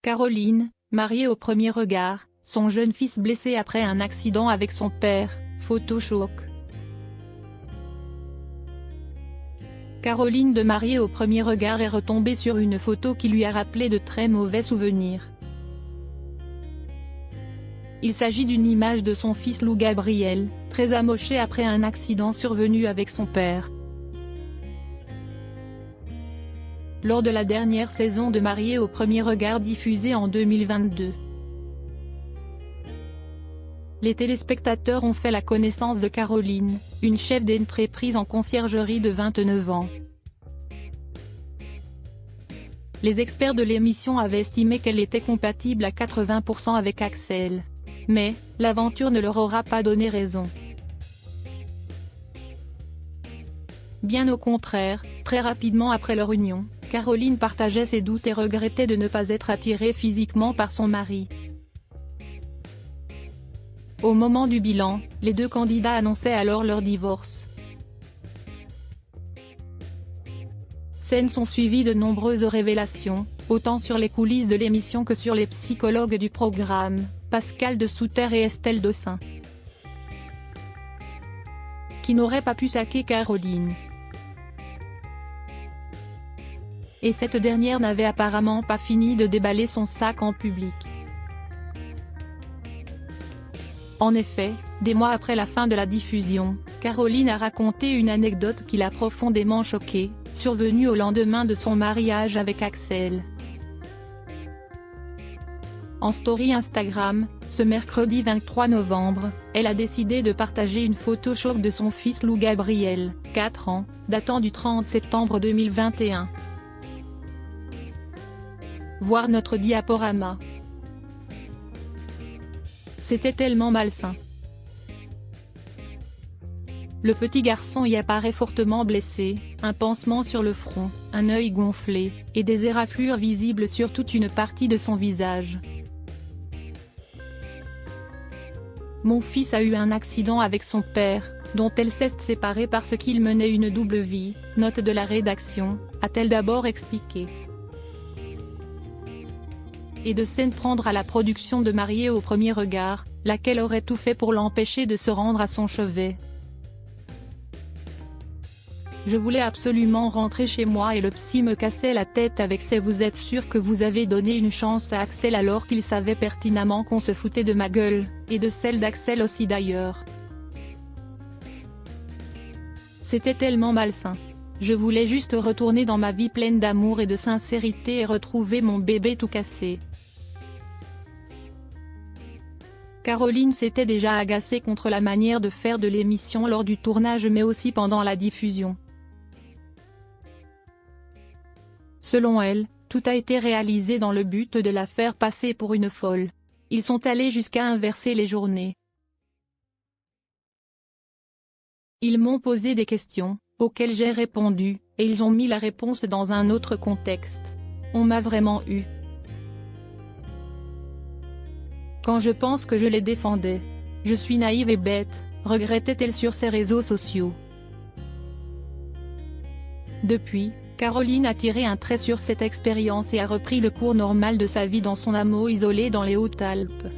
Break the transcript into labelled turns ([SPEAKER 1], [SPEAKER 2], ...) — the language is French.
[SPEAKER 1] Caroline, mariée au premier regard, son jeune fils blessé après un accident avec son père, Photoshop. Caroline de mariée au premier regard est retombée sur une photo qui lui a rappelé de très mauvais souvenirs. Il s'agit d'une image de son fils Lou Gabriel, très amoché après un accident survenu avec son père. Lors de la dernière saison de Mariés au premier regard diffusée en 2022. Les téléspectateurs ont fait la connaissance de Caroline, une chef d'entreprise en conciergerie de 29 ans. Les experts de l'émission avaient estimé qu'elle était compatible à 80% avec Axel. Mais, l'aventure ne leur aura pas donné raison. Bien au contraire, très rapidement après leur union, Caroline partageait ses doutes et regrettait de ne pas être attirée physiquement par son mari. Au moment du bilan, les deux candidats annonçaient alors leur divorce. Scènes sont suivies de nombreuses révélations, autant sur les coulisses de l'émission que sur les psychologues du programme, Pascal de Souter et Estelle Dossin, qui n'auraient pas pu saquer Caroline. Et cette dernière n'avait apparemment pas fini de déballer son sac en public. En effet, des mois après la fin de la diffusion, Caroline a raconté une anecdote qui l'a profondément choquée, survenue au lendemain de son mariage avec Axel. En story Instagram, ce mercredi 23 novembre, elle a décidé de partager une photo choc de son fils Lou Gabriel, 4 ans, datant du 30 septembre 2021. Voir notre diaporama. C'était tellement malsain. Le petit garçon y apparaît fortement blessé, un pansement sur le front, un œil gonflé, et des éraflures visibles sur toute une partie de son visage. Mon fils a eu un accident avec son père, dont elle s'est séparée parce qu'il menait une double vie, note de la rédaction, a-t-elle d'abord expliqué. Et de s'en prendre à la production de Mariés au premier regard, laquelle aurait tout fait pour l'empêcher de se rendre à son chevet. Je voulais absolument rentrer chez moi et le psy me cassait la tête avec ces « vous êtes sûr que vous avez donné une chance à Axel alors qu'il savait pertinemment qu'on se foutait de ma gueule, et de celle d'Axel aussi d'ailleurs. C'était tellement malsain. Je voulais juste retourner dans ma vie pleine d'amour et de sincérité et retrouver mon bébé tout cassé. » Caroline s'était déjà agacée contre la manière de faire de l'émission lors du tournage mais aussi pendant la diffusion. Selon elle, tout a été réalisé dans le but de la faire passer pour une folle. Ils sont allés jusqu'à inverser les journées. Ils m'ont posé des questions, auxquelles j'ai répondu, et ils ont mis la réponse dans un autre contexte. On m'a vraiment eu. Quand je pense que je les défendais. Je suis naïve et bête, regrettait-elle sur ses réseaux sociaux. Depuis, Caroline a tiré un trait sur cette expérience et a repris le cours normal de sa vie dans son hameau isolé dans les Hautes-Alpes.